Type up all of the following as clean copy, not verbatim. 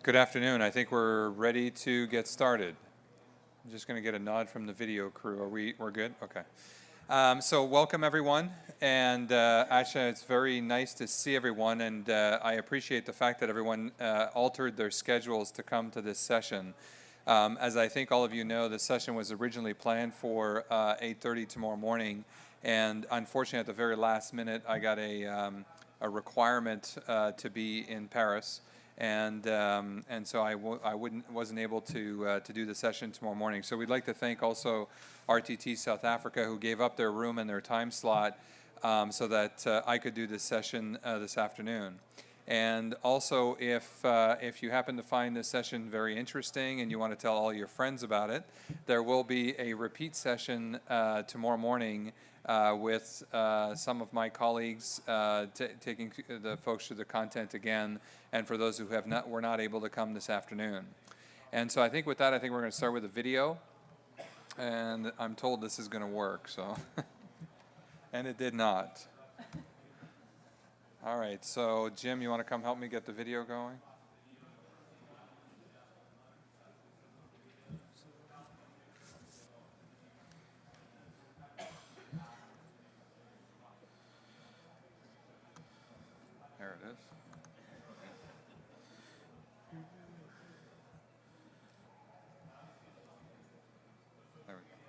Good afternoon. I think we're ready to get started. I'm just going to get a nod from the video crew. We're good? Okay. So welcome everyone, and actually it's very nice to see everyone, and I appreciate the fact that everyone altered their schedules to come to this session. As I think all of you know, this session was originally planned for 8:30 tomorrow morning, and unfortunately at the very last minute I got a requirement to be in Paris. And so I wasn't able to do the session tomorrow morning. So we'd like to thank also RTT South Africa, who gave up their room and their time slot so that I could do this session this afternoon. And also, if you happen to find this session very interesting and you want to tell all your friends about it, there will be a repeat session tomorrow morning with some of my colleagues taking the folks through the content again, and for those who were not able to come this afternoon. And so I think with that, I think we're going to start with a video, and I'm told this is going to work, so. And it did not. All right, so Jim, you want to come help me get the video going? There it is. There we go.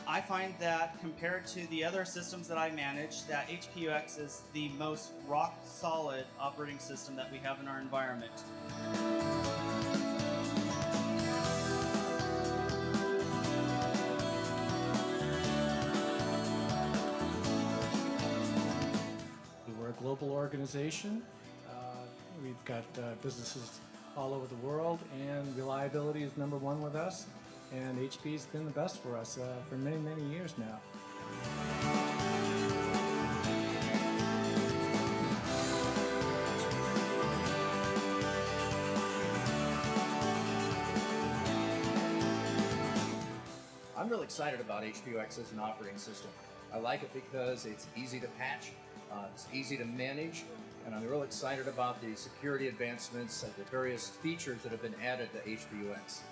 I find that compared to the other systems that I manage, that HPUX is the most rock solid operating system that we have in our environment. We're a global organization. We've got businesses all over the world, and reliability is number one with us. And HP's been the best for us for many, many years now. I'm really excited about HPUX as an operating system. I like it because it's easy to patch, it's easy to manage, and I'm real excited about the security advancements and the various features that have been added to HPUX.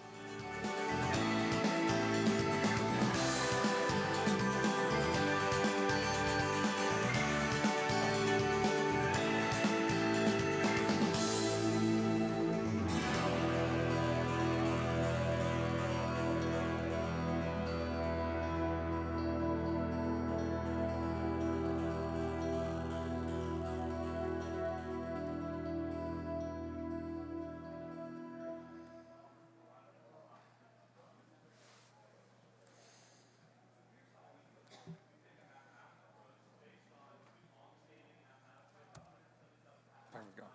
There we go.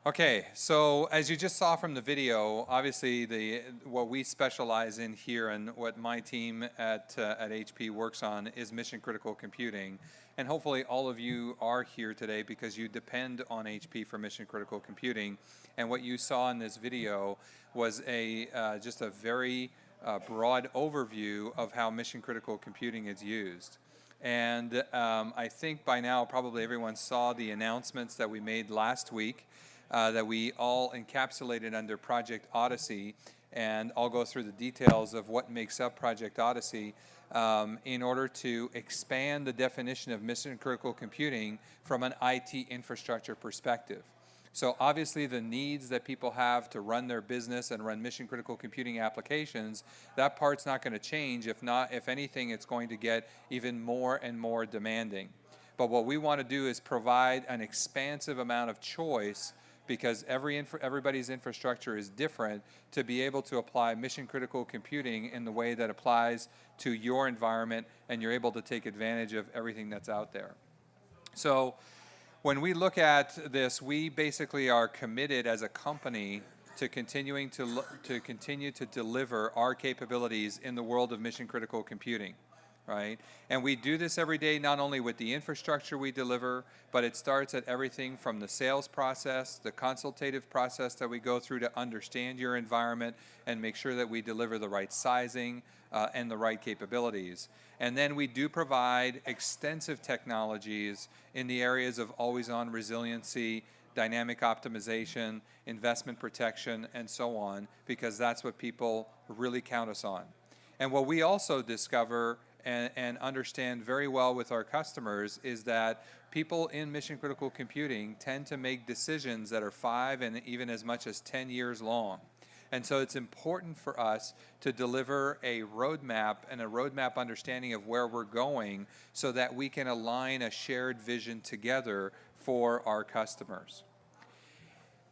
Okay, so as you just saw from the video, obviously what we specialize in here and what my team at HP works on is mission critical computing. And hopefully all of you are here today because you depend on HP for mission critical computing. And what you saw in this video was just a very broad overview of how mission critical computing is used. And I think by now probably everyone saw the announcements that we made last week that we all encapsulated under Project Odyssey, and I'll go through the details of what makes up Project Odyssey in order to expand the definition of mission critical computing from an IT infrastructure perspective. So obviously the needs that people have to run their business and run mission critical computing applications, that part's not going to change. If anything, it's going to get even more and more demanding. But what we want to do is provide an expansive amount of choice because everybody's infrastructure is different, to be able to apply mission critical computing in the way that applies to your environment, and you're able to take advantage of everything that's out there. So when we look at this, we basically are committed as a company to continue to deliver our capabilities in the world of mission critical computing, right? And we do this every day, not only with the infrastructure we deliver, but it starts at everything from the sales process, the consultative process that we go through to understand your environment and make sure that we deliver the right sizing and the right capabilities. And then we do provide extensive technologies in the areas of always-on resiliency, dynamic optimization, investment protection, and so on, because that's what people really count us on. And what we also discover and understand very well with our customers is that people in mission critical computing tend to make decisions that are 5 and even as much as 10 years long. And so it's important for us to deliver a roadmap and a roadmap understanding of where we're going so that we can align a shared vision together for our customers.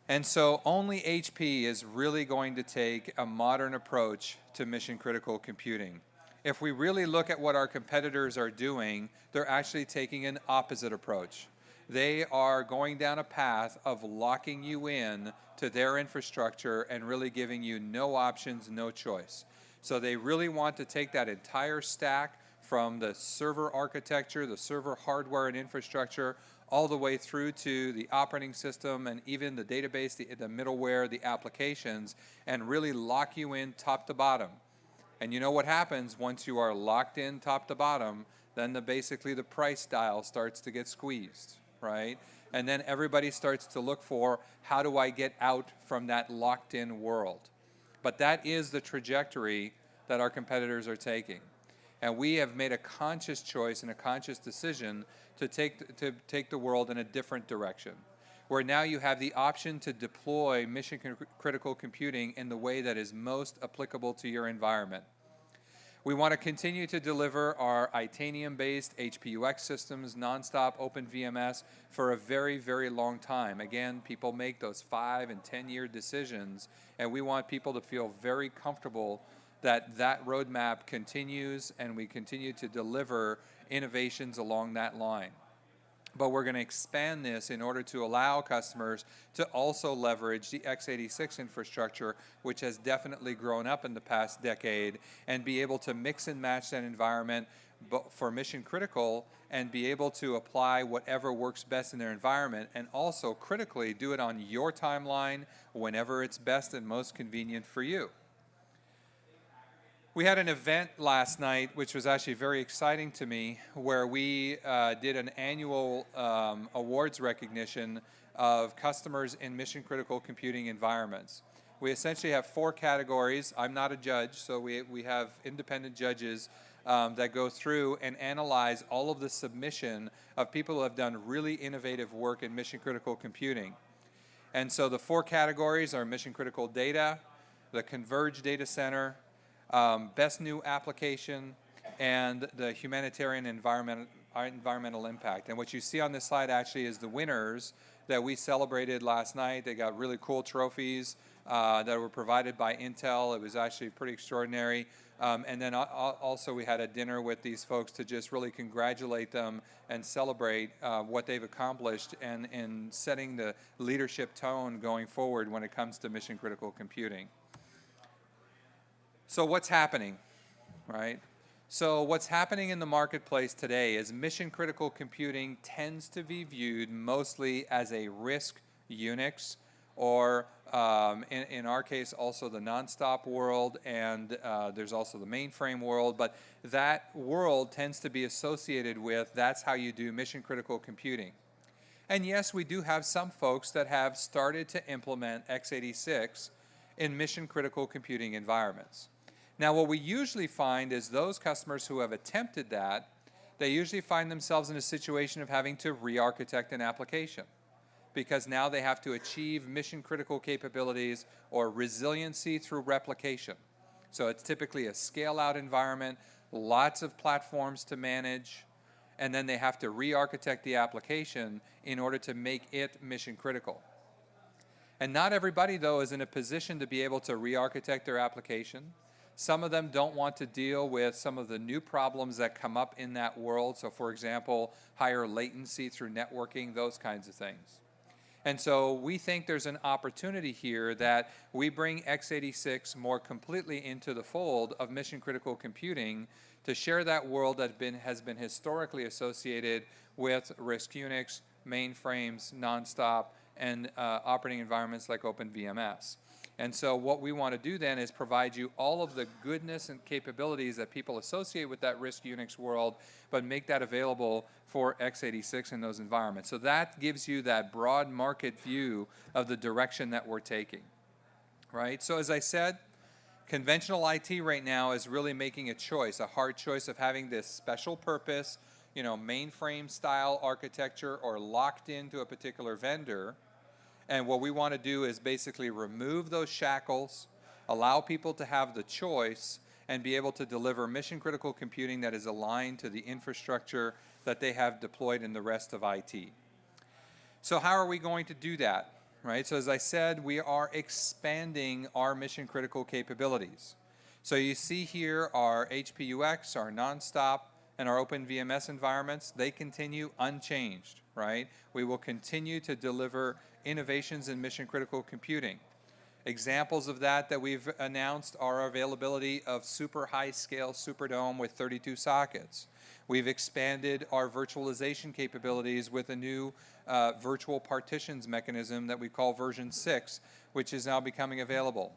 And so only HP is really going to take a modern approach to mission critical computing. If we really look at what our competitors are doing, they're actually taking an opposite approach. They are going down a path of locking you in to their infrastructure and really giving you no options, no choice. So they really want to take that entire stack from the server architecture, the server hardware and infrastructure, all the way through to the operating system and even the database, the middleware, the applications, and really lock you in top to bottom. And you know what happens once you are locked in top to bottom, then basically the price dial starts to get squeezed, right? And then everybody starts to look for, how do I get out from that locked in world? But that is the trajectory that our competitors are taking. And we have made a conscious choice and a conscious decision to take the world in a different direction, where now you have the option to deploy mission critical computing in the way that is most applicable to your environment. We want to continue to deliver our Itanium-based HPUX systems, nonstop open VMS, for a very, very long time. Again, people make those 5 and 10-year decisions, and we want people to feel very comfortable that that roadmap continues and we continue to deliver innovations along that line. But we're going to expand this in order to allow customers to also leverage the x86 infrastructure, which has definitely grown up in the past decade, and be able to mix and match that environment for mission critical and be able to apply whatever works best in their environment, and also critically do it on your timeline whenever it's best and most convenient for you. We had an event last night, which was actually very exciting to me, where we did an annual awards recognition of customers in mission-critical computing environments. We essentially have 4 categories. I'm not a judge, so we have independent judges that go through and analyze all of the submission of people who have done really innovative work in mission-critical computing. And so the 4 categories are mission-critical data, the converged data center, best new application, and the humanitarian environmental impact. And what you see on this slide actually is the winners that we celebrated last night. They got really cool trophies that were provided by Intel. It was actually pretty extraordinary. And then also we had a dinner with these folks to just really congratulate them and celebrate what they've accomplished and in setting the leadership tone going forward when it comes to mission critical computing. So what's happening, right? So what's happening in the marketplace today is mission critical computing tends to be viewed mostly as a RISC Unix, or in our case also the nonstop world, and there's also the mainframe world, but that world tends to be associated with, that's how you do mission critical computing. And yes, we do have some folks that have started to implement x86 in mission critical computing environments. Now, what we usually find is those customers who have attempted that, they usually find themselves in a situation of having to re-architect an application, because now they have to achieve mission-critical capabilities or resiliency through replication. So it's typically a scale-out environment, lots of platforms to manage, and then they have to re-architect the application in order to make it mission-critical. And not everybody, though, is in a position to be able to re-architect their application. Some of them don't want to deal with some of the new problems that come up in that world. So, for example, higher latency through networking, those kinds of things. And so we think there's an opportunity here that we bring x86 more completely into the fold of mission-critical computing to share that world that has been historically associated with RISC Unix, mainframes, nonstop, and operating environments like OpenVMS. And so what we want to do then is provide you all of the goodness and capabilities that people associate with that RISC Unix world, but make that available for x86 in those environments. So that gives you that broad market view of the direction that we're taking, right? So as I said, conventional IT right now is really making a choice, a hard choice of having this special purpose, you know, mainframe style architecture or locked into a particular vendor. And what we want to do is basically remove those shackles, allow people to have the choice, and be able to deliver mission-critical computing that is aligned to the infrastructure that they have deployed in the rest of IT. So how are we going to do that? Right? So as I said, we are expanding our mission-critical capabilities. So you see here our HPUX, our nonstop, and our OpenVMS environments. They continue unchanged, right? We will continue to deliver innovations in mission-critical computing. Examples of that we've announced are availability of super high-scale Superdome with 32 sockets. We've expanded our virtualization capabilities with a new virtual partitions mechanism that we call version 6, which is now becoming available.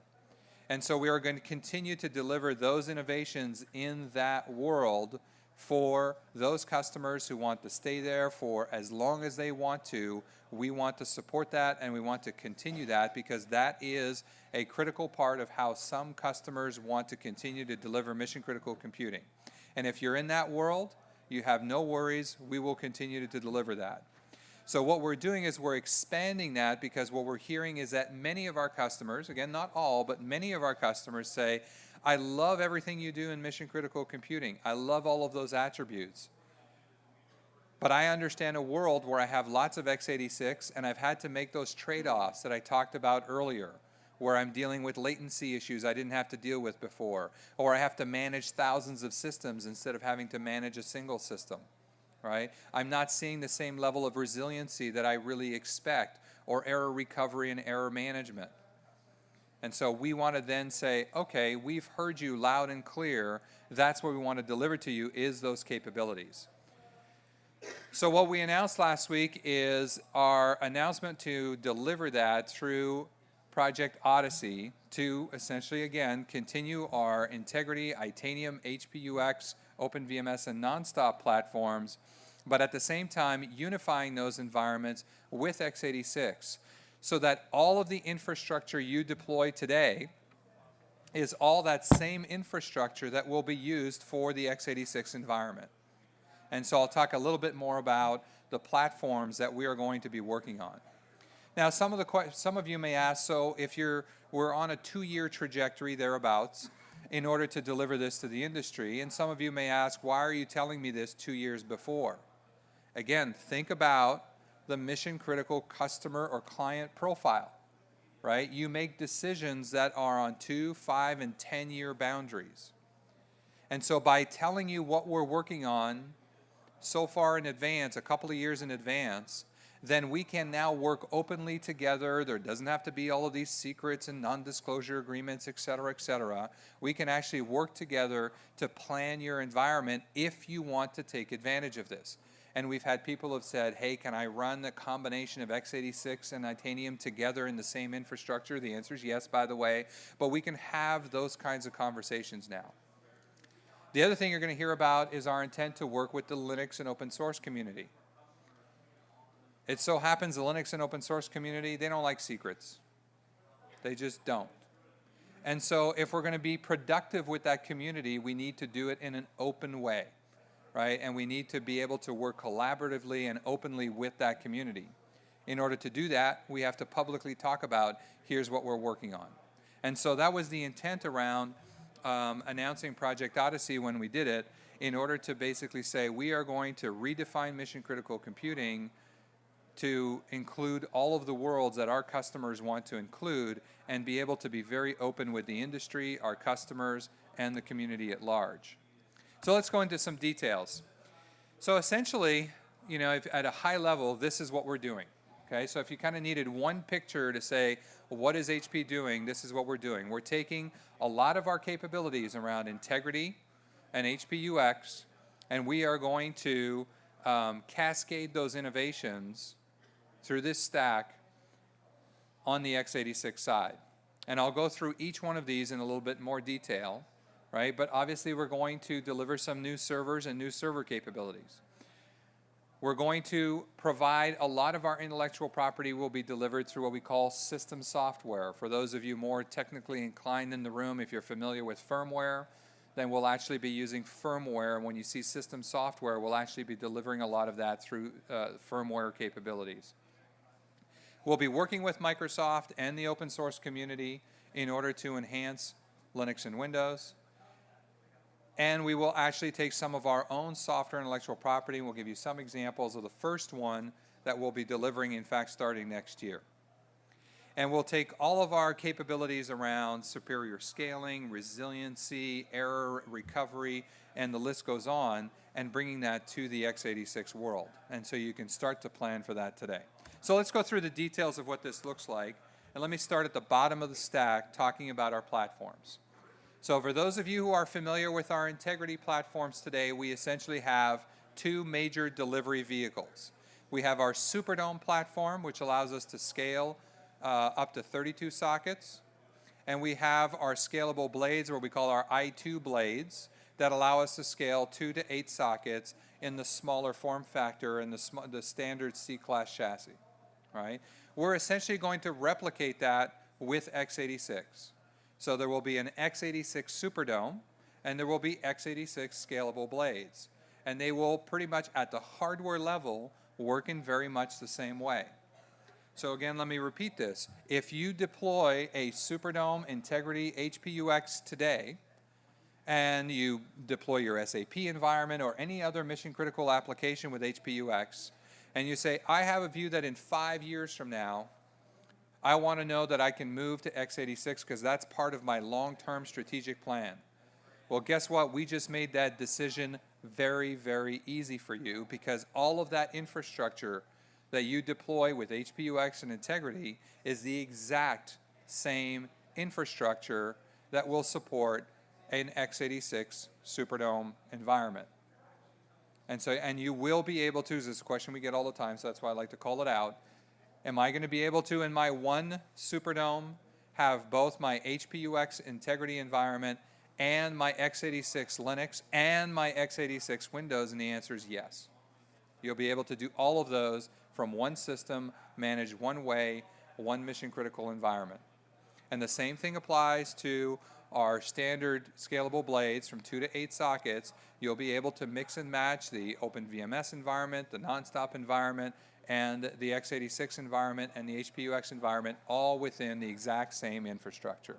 And so we are going to continue to deliver those innovations in that world for those customers who want to stay there for as long as they want to. We want to support that, and we want to continue that because that is a critical part of how some customers want to continue to deliver mission-critical computing. And if you're in that world, you have no worries. We will continue to deliver that. So what we're doing is we're expanding that because what we're hearing is that many of our customers, again, not all, but many of our customers say, I love everything you do in mission-critical computing. I love all of those attributes. But I understand a world where I have lots of x86 and I've had to make those trade-offs that I talked about earlier, where I'm dealing with latency issues I didn't have to deal with before, or I have to manage thousands of systems instead of having to manage a single system, right? I'm not seeing the same level of resiliency that I really expect, or error recovery and error management. And so we want to then say, okay, we've heard you loud and clear. That's what we want to deliver to you is those capabilities. So what we announced last week is our announcement to deliver that through Project Odyssey to essentially, again, continue our Integrity, Itanium, HPUX, OpenVMS, and Nonstop platforms, but at the same time unifying those environments with x86. So that all of the infrastructure you deploy today is all that same infrastructure that will be used for the x86 environment. And so I'll talk a little bit more about the platforms that we are going to be working on. Now, some of you may ask, so if we're on a 2-year trajectory thereabouts in order to deliver this to the industry, and some of you may ask, why are you telling me this 2 years before? Again, think about the mission-critical customer or client profile, right? You make decisions that are on 2, 5, and 10-year boundaries. And so by telling you what we're working on so far in advance, a couple of years in advance, then we can now work openly together. There doesn't have to be all of these secrets and non-disclosure agreements, et cetera, et cetera. We can actually work together to plan your environment if you want to take advantage of this. And we've had people who have said, hey, can I run the combination of x86 and Itanium together in the same infrastructure? The answer is yes, by the way. But we can have those kinds of conversations now. The other thing you're going to hear about is our intent to work with the Linux and open source community. It so happens the Linux and open source community, they don't like secrets. They just don't. And so if we're going to be productive with that community, we need to do it in an open way. Right? And we need to be able to work collaboratively and openly with that community. In order to do that, we have to publicly talk about, here's what we're working on. And so that was the intent around announcing Project Odyssey when we did it, in order to basically say, we are going to redefine mission-critical computing to include all of the worlds that our customers want to include and be able to be very open with the industry, our customers, and the community at large. So let's go into some details. So essentially, you know, at a high level, this is what we're doing. Okay, so if you kind of needed one picture to say, well, what is HP doing? This is what we're doing. We're taking a lot of our capabilities around integrity and HPUX, and we are going to cascade those innovations through this stack on the x86 side. And I'll go through each one of these in a little bit more detail, right? But obviously we're going to deliver some new servers and new server capabilities. We're going to provide a lot of our intellectual property will be delivered through what we call system software. For those of you more technically inclined in the room, if you're familiar with firmware, then we'll actually be using firmware. And when you see system software, we'll actually be delivering a lot of that through firmware capabilities. We'll be working with Microsoft and the open source community in order to enhance Linux and Windows. And we will actually take some of our own software and intellectual property, and we'll give you some examples of the first one that we'll be delivering, in fact, starting next year. And we'll take all of our capabilities around superior scaling, resiliency, error recovery, and the list goes on, and bringing that to the x86 world. And so you can start to plan for that today. So let's go through the details of what this looks like. And let me start at the bottom of the stack talking about our platforms. So for those of you who are familiar with our integrity platforms today, we essentially have two major delivery vehicles. We have our Superdome platform, which allows us to scale up to 32 sockets. And we have our scalable blades, or what we call our i2 blades, that allow us to scale 2 to 8 sockets in the smaller form factor and the standard C-class chassis, right? We're essentially going to replicate that with x86. So there will be an x86 Superdome, and there will be x86 scalable blades. And they will pretty much at the hardware level work in very much the same way. So again, let me repeat this. If you deploy a Superdome Integrity HPUX today, and you deploy your SAP environment or any other mission critical application with HPUX, and you say, I have a view that in 5 years from now, I want to know that I can move to x86 because that's part of my long-term strategic plan. Well, guess what? We just made that decision very, very easy for you because all of that infrastructure that you deploy with HPUX and Integrity is the exact same infrastructure that will support an x86 Superdome environment. And you will be able to, this is a question we get all the time, so that's why I like to call it out. Am I going to be able to, in my one Superdome, have both my HPUX Integrity environment and my x86 Linux and my x86 Windows? And the answer is yes. You'll be able to do all of those from one system, managed one way, one mission-critical environment. And the same thing applies to our standard scalable blades from 2 to 8 sockets. You'll be able to mix and match the OpenVMS environment, the nonstop environment, and the x86 environment and the HPUX environment all within the exact same infrastructure.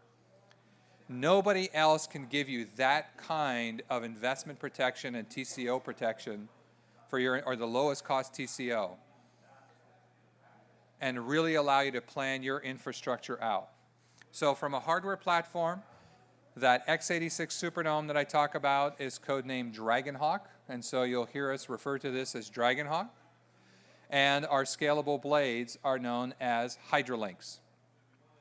Nobody else can give you that kind of investment protection and TCO protection for your, or the lowest cost TCO, and really allow you to plan your infrastructure out. So from a hardware platform, that x86 Superdome that I talk about is codenamed Dragonhawk, and so you'll hear us refer to this as Dragonhawk. And our scalable blades are known as Hydralinks.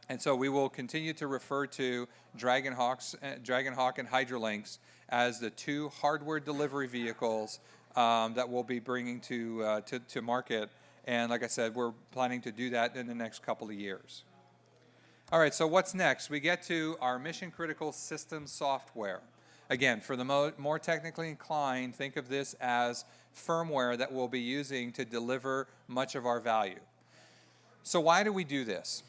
And so we will continue to refer to Dragonhawk and Hydralinks as the two hardware delivery vehicles that we'll be bringing to market. And like I said, we're planning to do that in the next couple of years. All right, so what's next? We get to our mission-critical system software. Again, for the more technically inclined, think of this as firmware that we'll be using to deliver much of our value. So why do we do this?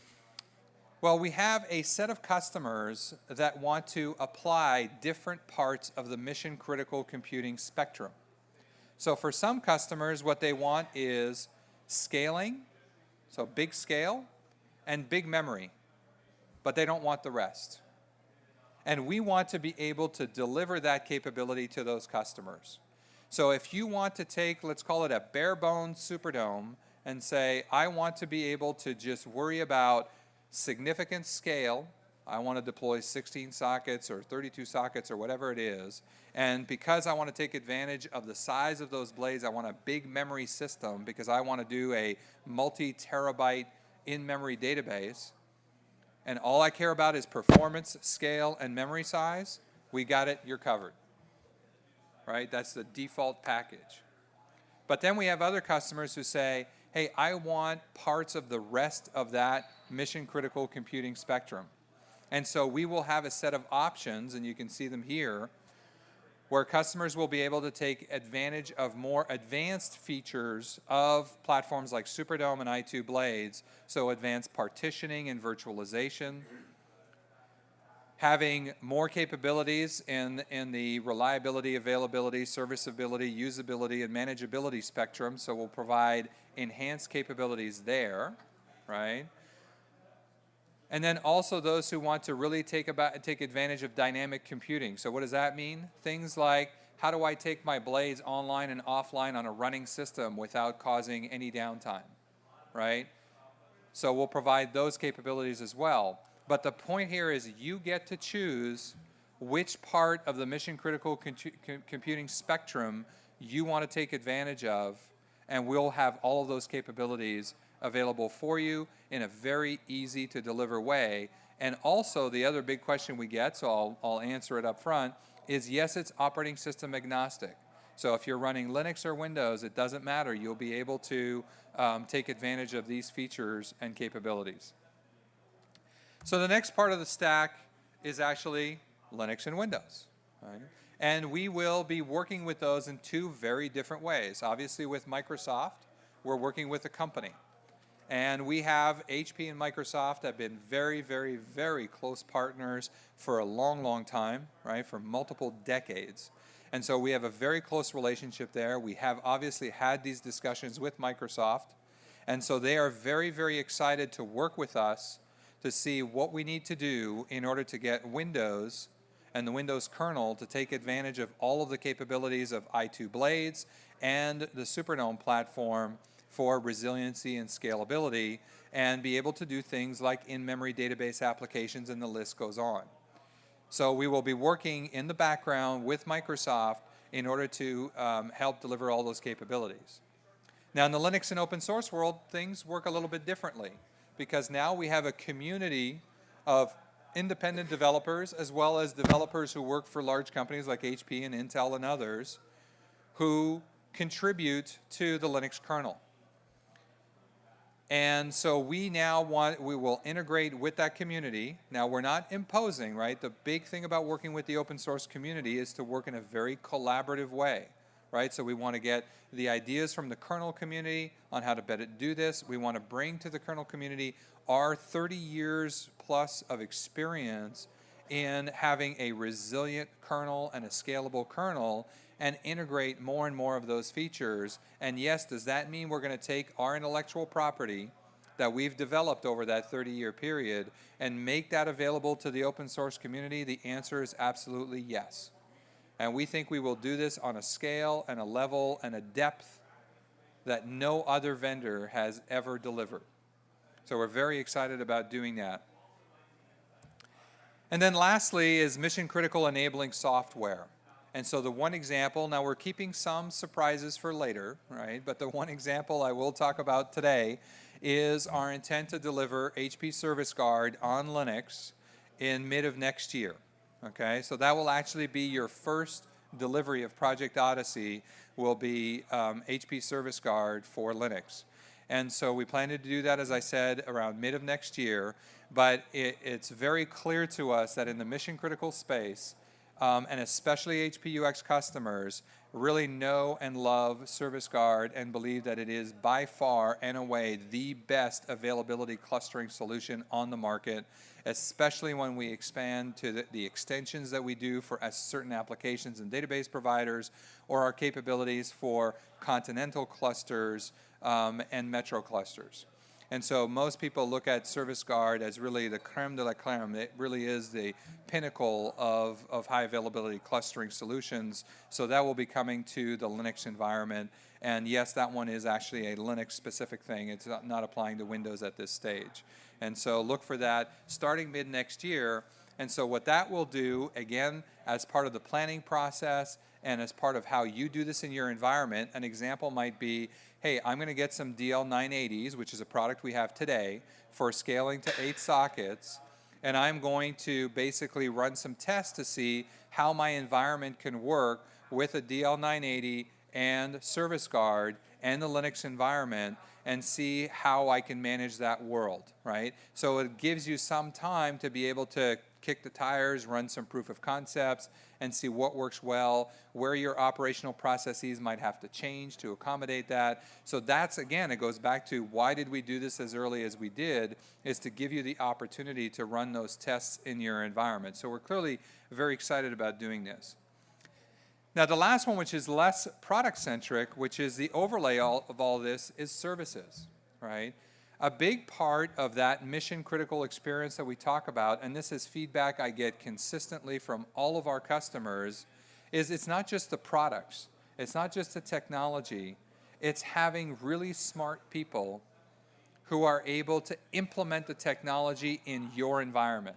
Well, we have a set of customers that want to apply different parts of the mission-critical computing spectrum. So for some customers, what they want is scaling, so big scale, and big memory, but they don't want the rest. And we want to be able to deliver that capability to those customers. So if you want to take, let's call it a bare bones Superdome, and say, I want to be able to just worry about significant scale. I want to deploy 16 sockets or 32 sockets or whatever it is. And because I want to take advantage of the size of those blades, I want a big memory system because I want to do a multi-terabyte in-memory database. And all I care about is performance, scale, and memory size. We got it, you're covered. Right? That's the default package. But then we have other customers who say, hey, I want parts of the rest of that mission-critical computing spectrum. And so we will have a set of options, and you can see them here, where customers will be able to take advantage of more advanced features of platforms like Superdome and i2 blades, so advanced partitioning and virtualization, having more capabilities in the reliability, availability, serviceability, usability, and manageability spectrum, so we'll provide enhanced capabilities there, right? And then also those who want to really take advantage of dynamic computing. So what does that mean? Things like, how do I take my blades online and offline on a running system without causing any downtime, right? So we'll provide those capabilities as well. But the point here is you get to choose which part of the mission-critical computing spectrum you want to take advantage of, and we'll have all of those capabilities available for you in a very easy to deliver way. And also the other big question we get, so I'll answer it up front, is yes, it's operating system agnostic. So if you're running Linux or Windows, it doesn't matter. You'll be able to take advantage of these features and capabilities. So the next part of the stack is actually Linux and Windows. Right? And we will be working with those in two very different ways. Obviously with Microsoft, we're working with a company. And we have HP and Microsoft have been very, very, very close partners for a long, long time, right? For multiple decades. And so we have a very close relationship there. We have obviously had these discussions with Microsoft. And so they are very, very excited to work with us to see what we need to do in order to get Windows and the Windows kernel to take advantage of all of the capabilities of i2 blades and the Superdome platform for resiliency and scalability, and be able to do things like in-memory database applications, and the list goes on. So we will be working in the background with Microsoft in order to help deliver all those capabilities. Now in the Linux and open source world, things work a little bit differently, because now we have a community of independent developers as well as developers who work for large companies like HP and Intel and others who contribute to the Linux kernel. And so we will integrate with that community. Now we're not imposing, right? The big thing about working with the open source community is to work in a very collaborative way, right? So we want to get the ideas from the kernel community on how to better do this. We want to bring to the kernel community our 30 years plus of experience in having a resilient kernel and a scalable kernel, and integrate more and more of those features. And yes, does that mean we're going to take our intellectual property that we've developed over that 30-year period and make that available to the open source community? The answer is absolutely yes. And we think we will do this on a scale and a level and a depth that no other vendor has ever delivered. So we're very excited about doing that. And then lastly is mission critical enabling software. And so the one example, now we're keeping some surprises for later, right? But the one example I will talk about today is our intent to deliver HP Service Guard on Linux in mid of next year, okay? So that will actually be your first delivery of Project Odyssey, will be HP Service Guard for Linux. And so we plan to do that, as I said, around mid of next year, but it's very clear to us that in the mission critical space, and especially HPUX customers really know and love Service Guard and believe that it is by far and away the best availability clustering solution on the market, especially when we expand to the extensions that we do for certain applications and database providers, or our capabilities for continental clusters and metro clusters. And so most people look at Service Guard as really the creme de la creme. It really is the pinnacle of high availability clustering solutions. So that will be coming to the Linux environment. And yes, that one is actually a Linux specific thing. It's not applying to Windows at this stage. And so look for that starting mid next year. And so what that will do, again, as part of the planning process and as part of how you do this in your environment, an example might be, hey, I'm going to get some DL980s, which is a product we have today, for scaling to 8 sockets, and I'm going to basically run some tests to see how my environment can work with a DL980 and Service Guard and the Linux environment, and see how I can manage that world, right? So it gives you some time to be able to kick the tires, run some proof of concepts, and see what works well, where your operational processes might have to change to accommodate that. So that's, again, it goes back to why did we do this as early as we did, is to give you the opportunity to run those tests in your environment. So we're clearly very excited about doing this. Now, the last one, which is less product-centric, which is the overlay of all this, is services, right? A big part of that mission-critical experience that we talk about, and this is feedback I get consistently from all of our customers, is it's not just the products, it's not just the technology, it's having really smart people who are able to implement the technology in your environment.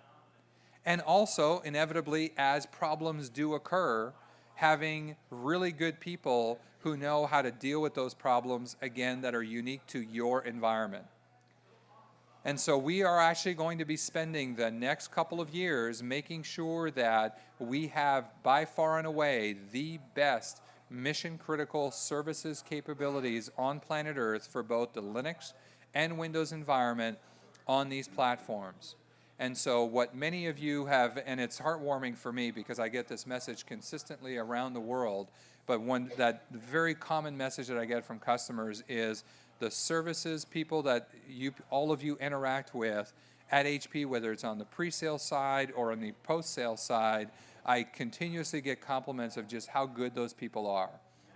And also, inevitably, as problems do occur, having really good people who know how to deal with those problems, again, that are unique to your environment. And so we are actually going to be spending the next couple of years making sure that we have, by far and away, the best mission-critical services capabilities on planet Earth for both the Linux and Windows environment on these platforms. And so what many of you have, and it's heartwarming for me because I get this message consistently around the world, but that very common message that I get from customers is the services people that all of you interact with at HP, whether it's on the pre-sale side or on the post-sale side, I continuously get compliments of just how good those people are.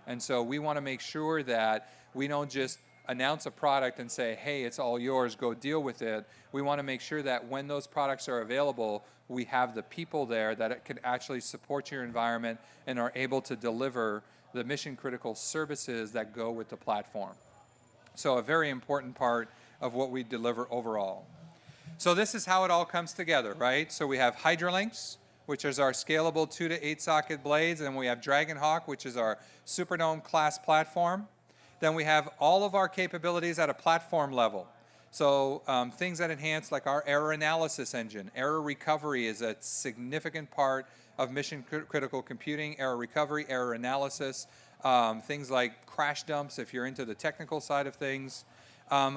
And so we want to make sure that we don't just announce a product and say, hey, it's all yours, go deal with it. We want to make sure that when those products are available, we have the people there that can actually support your environment and are able to deliver the mission-critical services that go with the platform. So a very important part of what we deliver overall. So this is how it all comes together, right? So we have Hydralinks, which is our scalable 2 to 8 socket blades, and we have Dragonhawk, which is our Superdome class platform. Then we have all of our capabilities at a platform level. So things that enhance, like our error analysis engine. Error recovery is a significant part of mission critical computing. Error recovery, error analysis, things like crash dumps if you're into the technical side of things.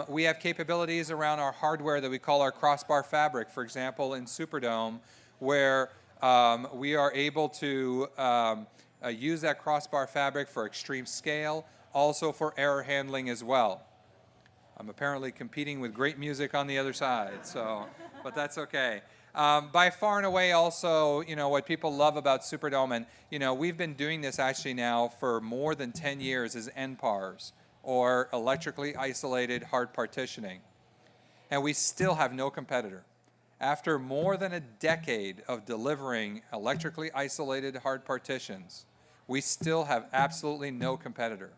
We have capabilities around our hardware that we call our crossbar fabric, for example, in Superdome, where we are able to use that crossbar fabric for extreme scale, also for error handling as well. I'm apparently competing with great music on the other side, so, but that's okay. By far and away also, what people love about Superdome, and we've been doing this actually now for more than 10 years, is NPARs, or electrically isolated hard partitioning. And we still have no competitor. After more than a decade of delivering electrically isolated hard partitions, we still have absolutely no competitor.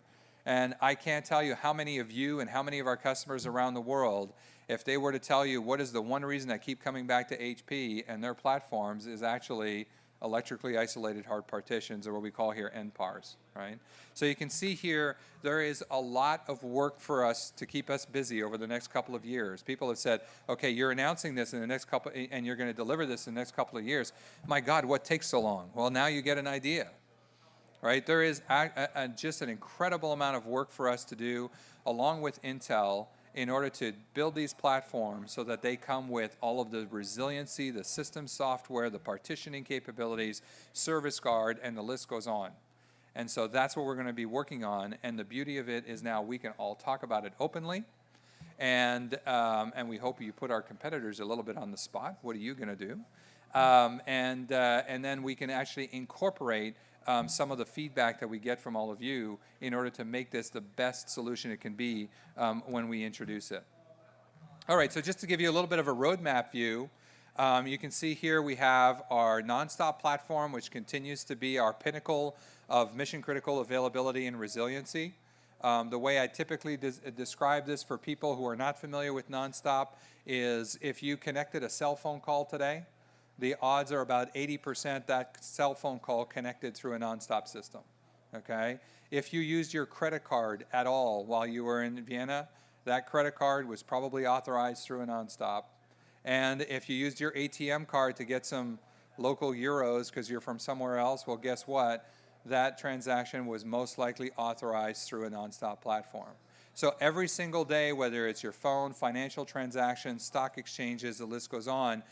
And I can't tell you how many of you and how many of our customers around the world, if they were to tell you what is the one reason I keep coming back to HP and their platforms, is actually electrically isolated hard partitions, or what we call here NPARs, right? So you can see here, there is a lot of work for us to keep us busy over the next couple of years. People have said, okay, you're announcing this in the next couple, and you're going to deliver this in the next couple of years. My God, what takes so long? Well, now you get an idea. Right? There is just an incredible amount of work for us to do, along with Intel, in order to build these platforms so that they come with all of the resiliency, the system software, the partitioning capabilities, Service Guard, and the list goes on. And so that's what we're going to be working on. And the beauty of it is now we can all talk about it openly. And we hope you put our competitors a little bit on the spot. What are you going to do? And then we can actually incorporate some of the feedback that we get from all of you in order to make this the best solution it can be when we introduce it. All right, so just to give you a little bit of a roadmap view, you can see here we have our nonstop platform, which continues to be our pinnacle of mission-critical availability and resiliency. The way I typically describe this for people who are not familiar with nonstop is if you connected a cell phone call today, the odds are about 80% that cell phone call connected through a nonstop system, okay? If you used your credit card at all while you were in Vienna, that credit card was probably authorized through a nonstop. And if you used your ATM card to get some local euros because you're from somewhere else, well, guess what? That transaction was most likely authorized through a nonstop platform. So every single day, whether it's your phone, financial transactions, stock exchanges, the list goes on,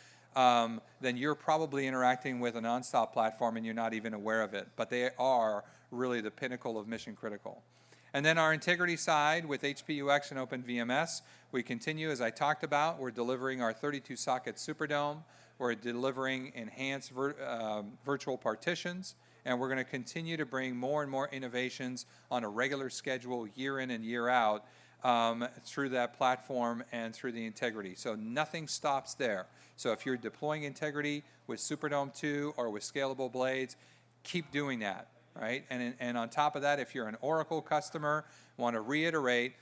then you're probably interacting with a nonstop platform and you're not even aware of it. But they are really the pinnacle of mission critical. And then our integrity side with HPUX and OpenVMS, we continue, as I talked about, we're delivering our 32-socket Superdome, we're delivering enhanced virtual partitions, and we're going to continue to bring more and more innovations on a regular schedule year in and year out through that platform and through the integrity. So nothing stops there. So if you're deploying integrity with Superdome 2 or with scalable blades, keep doing that. Right? And on top of that, if you're an Oracle customer, want to reiterate,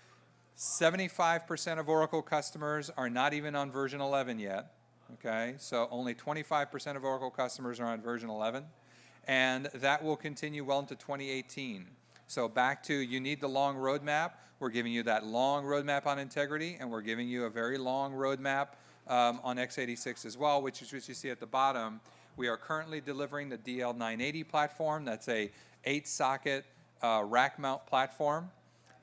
75% of Oracle customers are not even on version 11 yet. Okay? So only 25% of Oracle customers are on version 11. And that will continue well into 2018. So back to you need the long roadmap. We're giving you that long roadmap on integrity, and we're giving you a very long roadmap on x86 as well, which is what you see at the bottom. We are currently delivering the DL980 platform. That's a 8-socket rack mount platform.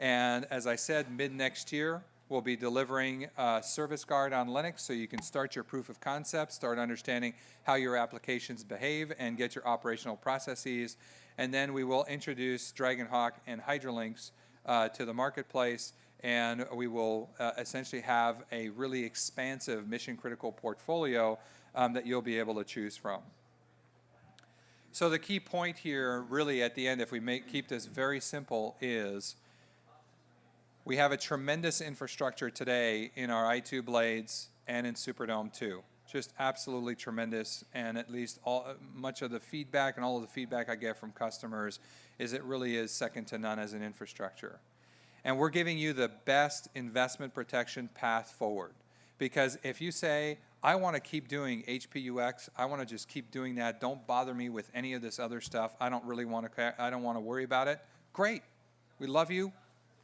And as I said, mid next year, we'll be delivering Service Guard on Linux so you can start your proof of concept, start understanding how your applications behave, and get your operational processes. And then we will introduce Dragonhawk and Hydralinks to the marketplace, and we will essentially have a really expansive mission-critical portfolio that you'll be able to choose from. So the key point here, really at the end, if we keep this very simple, is we have a tremendous infrastructure today in our i2 blades and in Superdome 2. Just absolutely tremendous, and at least much of the feedback and all of the feedback I get from customers is it really is second to none as an infrastructure. And we're giving you the best investment protection path forward. Because if you say, I want to keep doing HPUX, I want to just keep doing that, don't bother me with any of this other stuff, I don't want to worry about it, great. We love you.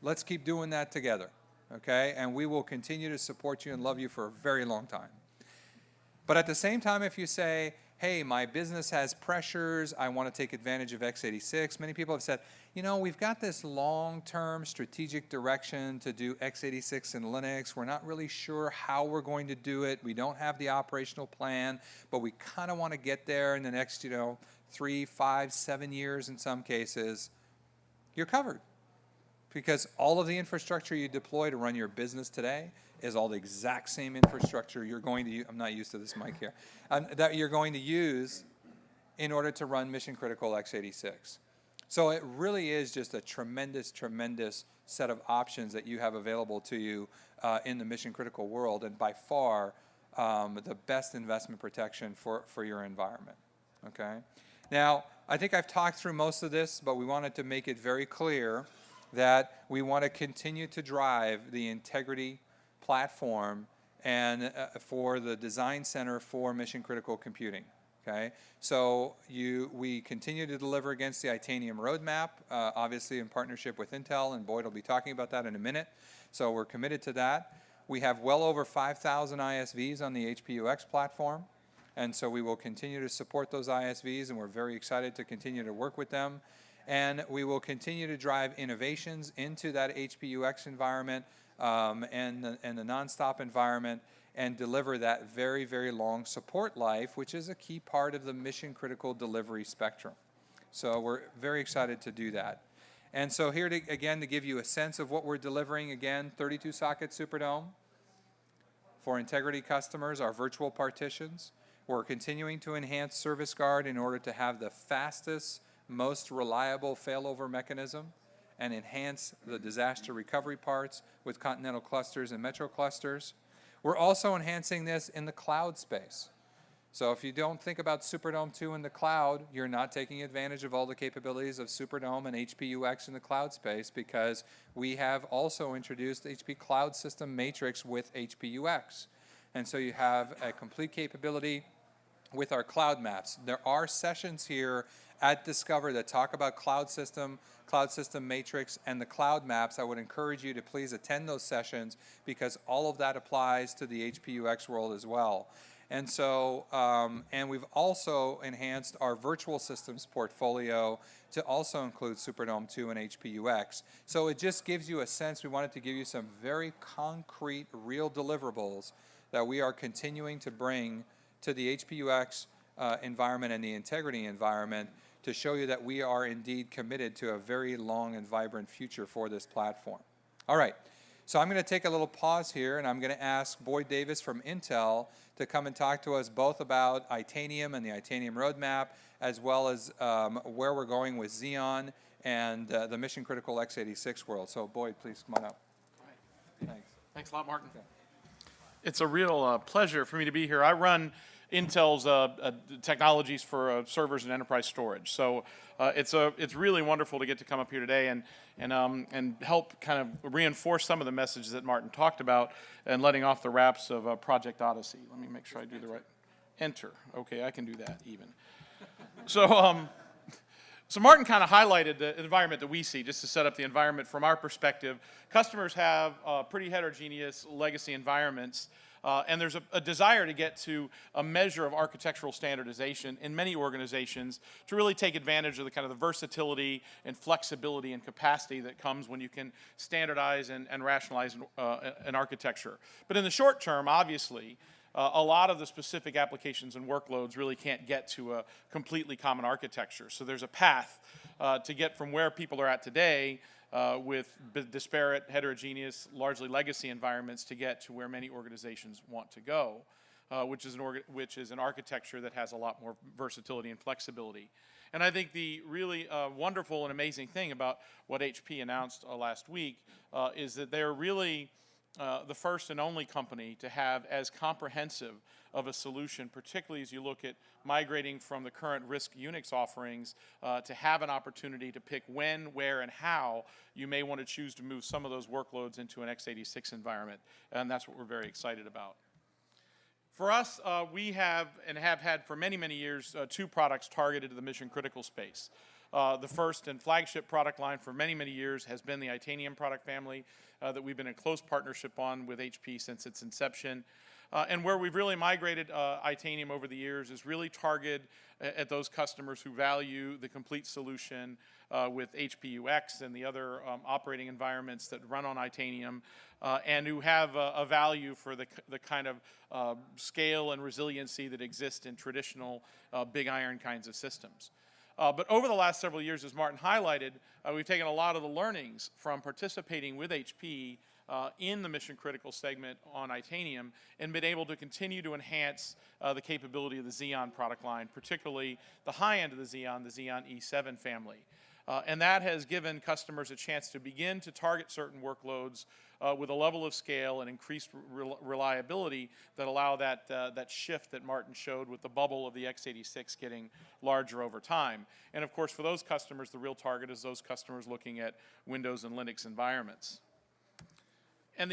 Let's keep doing that together, okay? And we will continue to support you and love you for a very long time. But at the same time, if you say, hey, my business has pressures, I want to take advantage of x86, many people have said, you know, we've got this long-term strategic direction to do x86 and Linux. We're not really sure how we're going to do it. We don't have the operational plan, but we kind of want to get there in the next, 3, 5, 7 years in some cases. You're covered. Because all of the infrastructure you deploy to run your business today is all the exact same infrastructure you're going to use. I'm not used to this mic here. That you're going to use in order to run mission-critical x86. So it really is just a tremendous, tremendous set of options that you have available to you in the mission-critical world, and by far the best investment protection for your environment. Okay? Now, I think I've talked through most of this, but we wanted to make it very clear that we want to continue to drive the integrity platform and for the design center for mission critical computing. Okay, so we continue to deliver against the Itanium roadmap, obviously in partnership with Intel, and Boyd will be talking about that in a minute. So we're committed to that. We have well over 5,000 ISVs on the HPUX platform, and so we will continue to support those ISVs, and we're very excited to continue to work with them. And we will continue to drive innovations into that HPUX environment and the nonstop environment, and deliver that very, very long support life, which is a key part of the mission-critical delivery spectrum. So we're very excited to do that. And so here, again, to give you a sense of what we're delivering, again, 32-socket Superdome. For integrity customers, our virtual partitions. We're continuing to enhance Service Guard in order to have the fastest, most reliable failover mechanism, and enhance the disaster recovery parts with continental clusters and metro clusters. We're also enhancing this in the cloud space. So if you don't think about Superdome 2 in the cloud, you're not taking advantage of all the capabilities of Superdome and HPUX in the cloud space, because we have also introduced HP Cloud System Matrix with HPUX. And so you have a complete capability with our cloud maps. There are sessions here at Discover that talk about Cloud System Matrix, and the cloud maps. I would encourage you to please attend those sessions, because all of that applies to the HPUX world as well. And so, and we've also enhanced our virtual systems portfolio to also include Superdome 2 and HPUX. So it just gives you a sense. We wanted to give you some very concrete, real deliverables that we are continuing to bring to the HPUX environment and the integrity environment, to show you that we are indeed committed to a very long and vibrant future for this platform. All right. So I'm going to take a little pause here, and I'm going to ask Boyd Davis from Intel to come and talk to us both about Itanium and the Itanium roadmap, as well as where we're going with Xeon and the mission critical x86 world. So Boyd, please come on up. Right. Thanks. Thanks a lot, Martin. Okay. It's a real pleasure for me to be here. I run Intel's technologies for servers and enterprise storage. So it's really wonderful to get to come up here today and help kind of reinforce some of the messages that Martin talked about, and letting off the wraps of Project Odyssey. Let me make sure I do the right. Enter. Okay, I can do that even. So Martin kind of highlighted the environment that we see, just to set up the environment from our perspective. Customers have pretty heterogeneous legacy environments, and there's a desire to get to a measure of architectural standardization in many organizations to really take advantage of the kind of the versatility and flexibility and capacity that comes when you can standardize and rationalize an architecture. But in the short term, obviously, a lot of the specific applications and workloads really can't get to a completely common architecture. So there's a path to get from where people are at today with disparate, heterogeneous, largely legacy environments, to get to where many organizations want to go, which is an architecture that has a lot more versatility and flexibility. And I think the really wonderful and amazing thing about what HP announced last week is that they're really the first and only company to have as comprehensive of a solution, particularly as you look at migrating from the current RISC Unix offerings to have an opportunity to pick when, where, and how you may want to choose to move some of those workloads into an x86 environment. And that's what we're very excited about. For us, we have and have had for many, many years two products targeted to the mission critical space. The first and flagship product line for many, many years has been the Itanium product family that we've been in close partnership on with HP since its inception. And where we've really migrated Itanium over the years is really targeted at those customers who value the complete solution with HPUX and the other operating environments that run on Itanium, and who have a value for the kind of scale and resiliency that exists in traditional big iron kinds of systems. But over the last several years, as Martin highlighted, we've taken a lot of the learnings from participating with HP in the mission critical segment on Itanium, and been able to continue to enhance the capability of the Xeon product line, particularly the high end of the Xeon E7 family. And that has given customers a chance to begin to target certain workloads with a level of scale and increased reliability that allow that shift that Martin showed with the bubble of the x86 getting larger over time. And of course, for those customers, the real target is those customers looking at Windows and Linux environments. And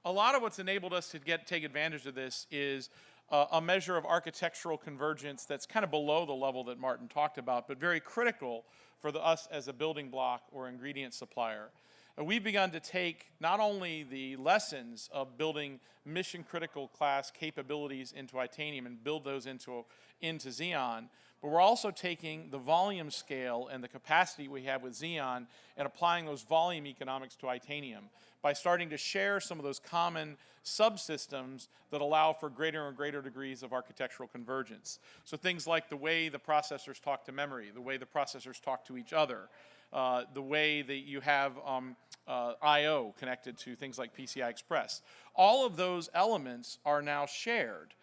a lot of what's enabled us to take advantage of this is a measure of architectural convergence that's kind of below the level that Martin talked about, but very critical for us as a building block or ingredient supplier. We've begun to take not only the lessons of building mission critical class capabilities into Itanium and build those into Xeon, but we're also taking the volume scale and the capacity we have with Xeon and applying those volume economics to Itanium by starting to share some of those common subsystems that allow for greater and greater degrees of architectural convergence. So things like the way the processors talk to memory, the way the processors talk to each other, the way that you have I/O connected to things like PCI Express. All of those elements are now shared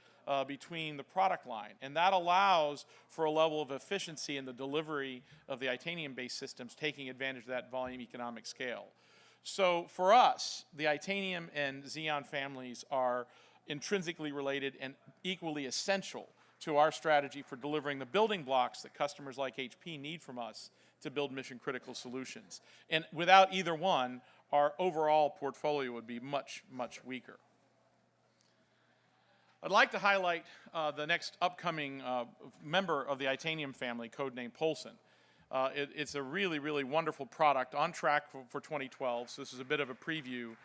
between the product line, and that allows for a level of efficiency in the delivery of the Itanium-based systems, taking advantage of that volume economic scale. So for us, the Itanium and Xeon families are intrinsically related and equally essential to our strategy for delivering the building blocks that customers like HP need from us to build mission-critical solutions. And without either one, our overall portfolio would be much, much weaker. I'd like to highlight the next upcoming member of the Itanium family, codenamed Polson. It's a really, really wonderful product on track for 2012, so this is a bit of a preview.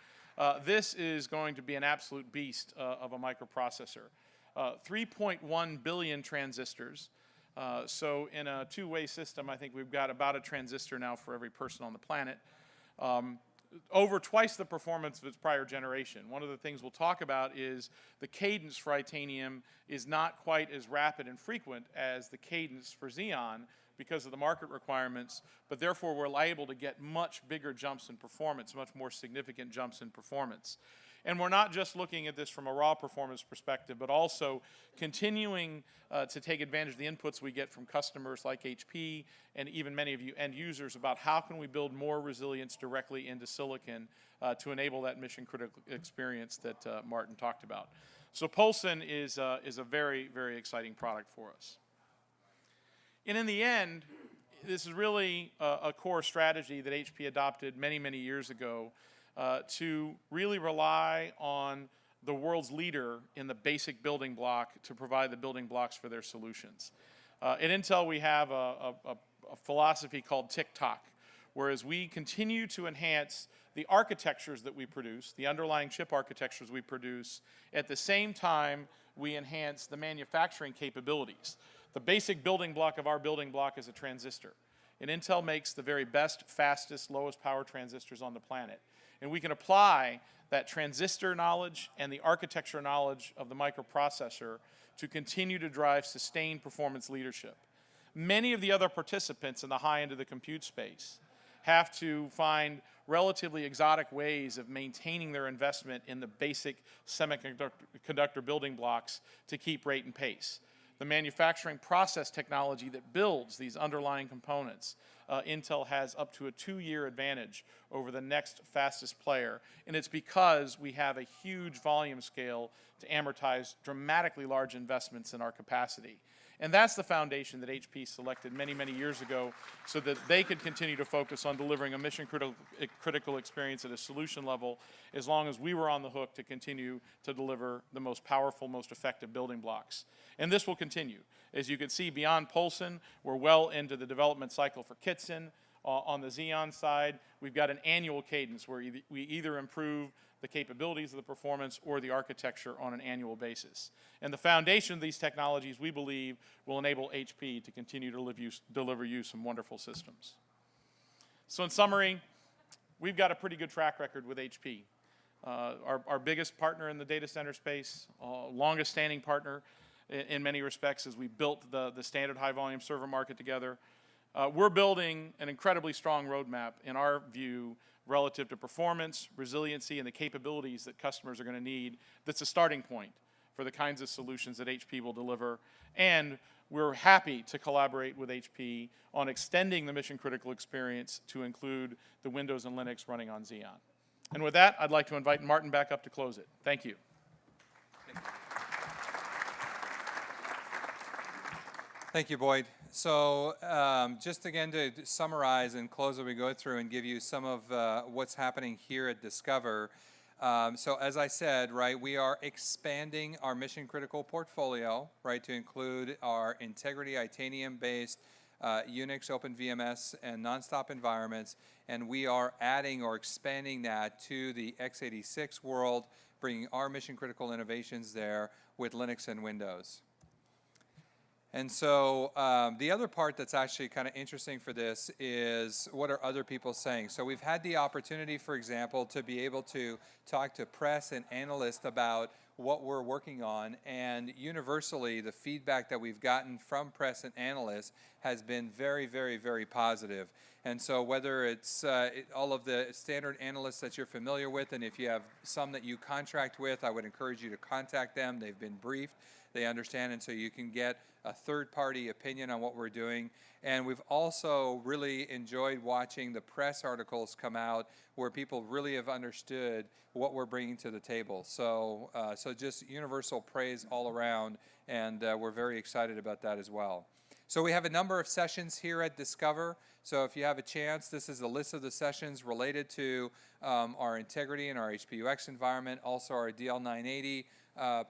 This is going to be an absolute beast of a microprocessor. 3.1 billion transistors. So in a two-way system, I think we've got about a transistor now for every person on the planet. Over twice the performance of its prior generation. One of the things we'll talk about is the cadence for Itanium is not quite as rapid and frequent as the cadence for Xeon because of the market requirements, but therefore we're able to get much bigger jumps in performance, much more significant jumps in performance. And we're not just looking at this from a raw performance perspective, but also continuing to take advantage of the inputs we get from customers like HP and even many of you end users about how can we build more resilience directly into silicon to enable that mission critical experience that Martin talked about. So Polson is a very, very exciting product for us. And in the end, this is really a core strategy that HP adopted many, many years ago to really rely on the world's leader in the basic building block to provide the building blocks for their solutions. At Intel, we have a philosophy called tick-tock, whereas we continue to enhance the architectures that we produce, the underlying chip architectures we produce, at the same time we enhance the manufacturing capabilities. The basic building block of our building block is a transistor. And Intel makes the very best, fastest, lowest power transistors on the planet. And we can apply that transistor knowledge and the architecture knowledge of the microprocessor to continue to drive sustained performance leadership. Many of the other participants in the high end of the compute space have to find exotic ways of maintaining their investment in the basic semiconductor building blocks to keep rate and pace. The manufacturing process technology that builds these underlying components, Intel has up to a 2-year advantage over the next fastest player, and it's because we have a huge volume scale to amortize dramatically large investments in our capacity. And that's the foundation that HP selected many, many years ago so that they could continue to focus on delivering a mission-critical experience at a solution level as long as we were on the hook to continue to deliver the most powerful, most effective building blocks. And this will continue. As you can see, beyond Polson, we're well into the development cycle for Kitson. On the Xeon side, we've got an annual cadence where we either improve the capabilities of the performance or the architecture on an annual basis. And the foundation of these technologies, we believe, will enable HP to continue to deliver you some wonderful systems. So in summary, we've got a pretty good track record with HP. Our biggest partner in the data center space, longest standing partner in many respects as we built the standard high volume server market together. We're building an incredibly strong roadmap, in our view, relative to performance, resiliency, and the capabilities that customers are going to need that's a starting point for the kinds of solutions that HP will deliver. And we're happy to collaborate with HP on extending the mission-critical experience to include the Windows and Linux running on Xeon. And with that, I'd like to invite Martin back up to close it. Thank you. Thank you, Boyd. So just again to summarize and close what we go through and give you some of what's happening here at Discover. So as I said, right, we are expanding our mission critical portfolio, right, to include our Integrity Itanium-based Unix, OpenVMS, and nonstop environments, and we are adding or expanding that to the x86 world, bringing our mission critical innovations there with Linux and Windows. And so the other part that's actually kind of interesting for this is what are other people saying? So we've had the opportunity, for example, to be able to talk to press and analysts about what we're working on, and universally the feedback that we've gotten from press and analysts has been very, very, very positive. And so whether it's all of the standard analysts that you're familiar with, and if you have some that you contract with, I would encourage you to contact them. They've been briefed, they understand, and so you can get a third-party opinion on what we're doing. And we've also really enjoyed watching the press articles come out where people really have understood what we're bringing to the table. So, so just universal praise all around, and we're very excited about that as well. So we have a number of sessions here at Discover. So if you have a chance, this is a list of the sessions related to our integrity and our HPUX environment, also our DL980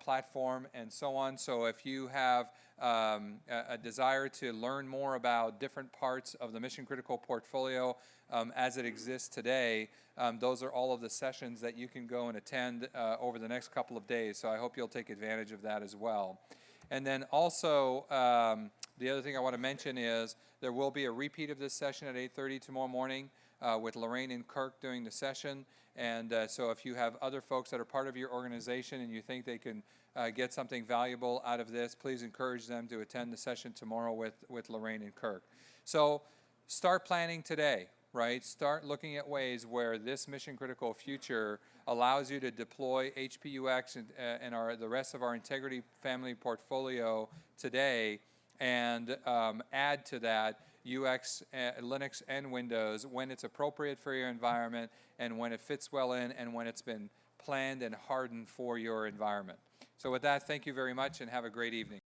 platform, and so on. So if you have a desire to learn more about different parts of the mission critical portfolio as it exists today, those are all of the sessions that you can go and attend over the next couple of days. So I hope you'll take advantage of that as well. And then also, the other thing I want to mention is there will be a repeat of this session at 8:30 tomorrow morning with Lorraine and Kirk doing the session. And so if you have other folks that are part of your organization and you think they can get something valuable out of this, please encourage them to attend the session tomorrow with Lorraine and Kirk. So start planning today, right? Start looking at ways where this mission critical future allows you to deploy HPUX and the rest of our integrity family portfolio today, and add to that UX, Linux, and Windows when it's appropriate for your environment, and when it fits well in, and when it's been planned and hardened for your environment. So with that, thank you very much, and have a great evening.